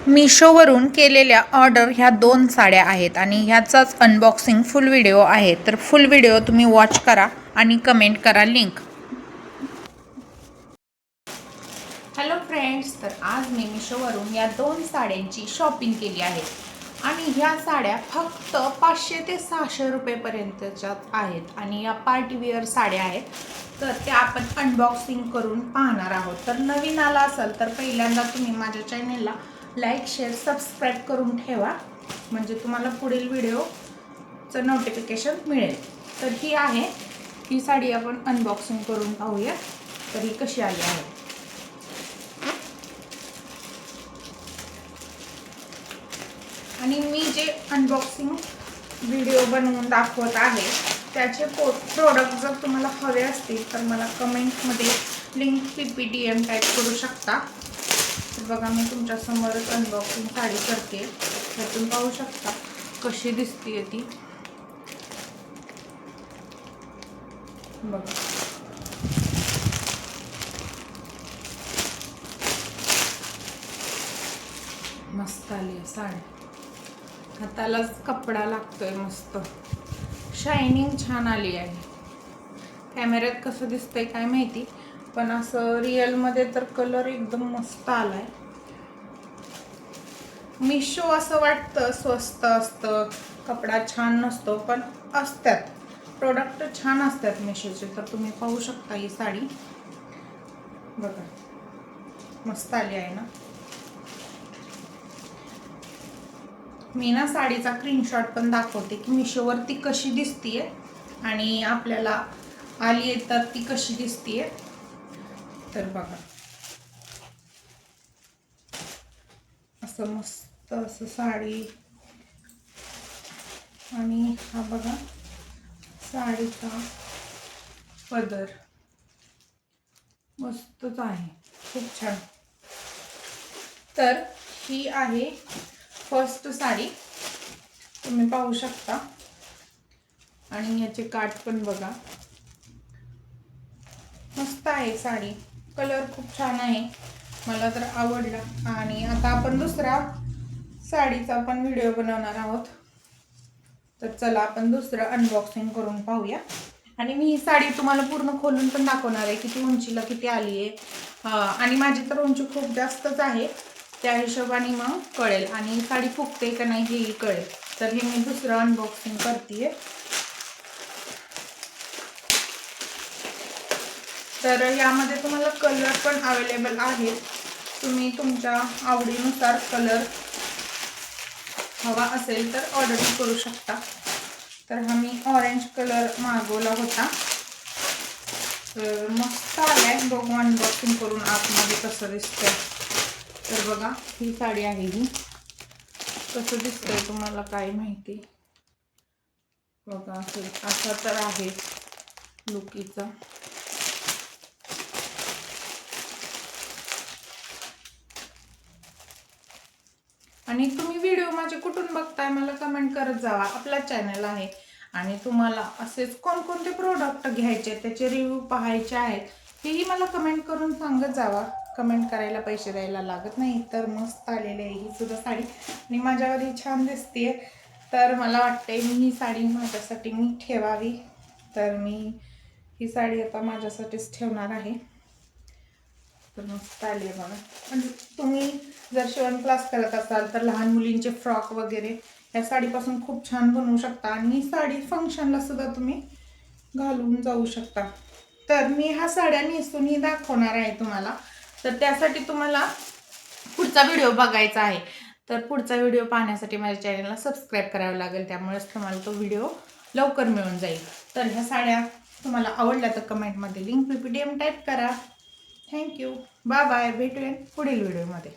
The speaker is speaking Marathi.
मिशोवरून केलेल्या ऑर्डर ह्या 2 साड्या आहेत आणि ह्याचाच अनबॉक्सिंग फुल व्हिडिओ आहे. तर फुल व्हिडिओ तुम्ही वॉच करा आणि कमेंट करा लिंक. हॅलो फ्रेंड्स, तर आज मी मिशोवरून या 2 साड्यांची शॉपिंग केली आहे आणि ह्या साड्या फक्त 500 ते 600 रुपयेपर्यंतच्या आहेत आणि या पार्टीवेअर साड्या आहेत. तर त्या आपण अनबॉक्सिंग करून पाहणार आहोत. तर नवीन आला असाल तर पहिल्यांदा तुम्ही माझ्या चॅनलला लाईक, शेअर, सबस्क्राईब करून ठेवा, म्हणजे तुम्हाला पुढील व्हिडिओचं नोटिफिकेशन मिळेल. तर ही साडी आपण अनबॉक्सिंग करून पाहूया तर ही कशी आली आहे. आणि मी जे अनबॉक्सिंग व्हिडिओ बनवून दाखवत आहे त्याचे प्रोडक्ट जर तुम्हाला हवे असतील तर मला कमेंटमध्ये लिंक PPTM टाईप करू शकता. तर बघा, मी तुमच्यासमोरच अनबॉक्सिंग साडी करते. त्यातून पाहू शकता कशी दिसते ती. बघा, मस्त आली आहे साडी. हातालाच कपडा लागतोय, मस्त शायनिंग छान आली आहे. कॅमेऱ्यात कसं दिसतंय काय माहिती, पण असं रिअलमध्ये तर कलर एकदम मस्त आलाय. मिशो असं वाटतं स्वस्त असतं, कपडा छान नसतो, पण असतात प्रोडक्ट छान असतात मिशोचे. तर तुम्ही पाहू शकता ही साडी बघा, मस्त आली आहे ना. मी ना साडीचा स्क्रीनशॉट पण दाखवते की मिशोवरती कशी दिसतीये आणि आपल्याला आली आहे तर ती कशी दिसतीये. तर बघा, असं मस्त असं साडी. आणि हा बघा साडीचा पदर मस्तच आहे, खूप छान. तर ही आहे फर्स्ट साडी, तुम्ही पाहू शकता. आणि याचे काठ पण बघा, मस्त आहे साडी. कलर खूप छान आहे, मला तर आवडला. आणि आता आपण दुसऱ्या साडीचा पण व्हिडिओ बनवणार आहोत. तर चला आपण दुसरं अनबॉक्सिंग करून पाहूया. आणि मी ही साडी तुम्हाला पूर्ण खोलून पण दाखवणार आहे, किती उंचीला किती आली आहे. आणि माझी तर उंची खूप जास्तच आहे, त्या हिशोबाने मग कळेल. आणि साडी फुगते का नाही हेही कळेल. तर हे मी दुसरं अनबॉक्सिंग करते. तर यामध्ये तुम्हाला कलर पण अवेलेबल आहेत, तुम्ही तुमच्या आवडीनुसार कलर हवा असेल तर ऑर्डर करू शकता. तर हा मी ऑरेंज कलर मागवला होता. तर मस्त आलाय, बघू अनबॉक्सिंग करून आतमध्ये कसं दिसतंय. तर बघा, ही साडी आहे. ही कसं दिसतंय तुम्हाला काय माहिती बघा. असं तर आहे लुकीचा. आणि तुम्ही व्हिडिओ माझे कुठून बघताय मला कमेंट करत जावा. आपला चॅनल आहे आणि तुम्हाला असेच कोणकोणते प्रोडक्ट घ्यायचे, त्याचे रिव्ह्यू पाहायचे आहेत, हेही मला कमेंट करून सांगत जावा. कमेंट करायला पैसे द्यायला लागत नाही. तर मस्त आलेली आहे ही सुद्धा साडी आणि माझ्यावर ही छान दिसते. तर मला वाटतंय मी ही साडी माझ्यासाठी मी ठेवावी. तर मी ही साडी आता माझ्यासाठीच ठेवणार आहे. तर मस्त आली आहे बघा. म्हणजे तुम्ही जर शिवण क्लास करत असाल तर लहान मुलींचे फ्रॉक वगैरे या साडीपासून खूप छान बनवू शकता. आणि ही साडी फंक्शनला सुद्धा तुम्ही घालून जाऊ शकता. तर मी ह्या साड्या नेसूनही दाखवणार आहे तुम्हाला. तर त्यासाठी तुम्हाला पुढचा व्हिडिओ बघायचा आहे. तर पुढचा व्हिडिओ पाहण्यासाठी माझ्या चॅनलला सबस्क्राईब करावं लागेल, त्यामुळेच तुम्हाला तो व्हिडिओ लवकर मिळून जाईल. तर ह्या साड्या तुम्हाला आवडल्या तर कमेंटमध्ये लिंक PPTM टाईप करा. थँक्यू, बाय बाय, भेटूया पुढील व्हिडिओमध्ये.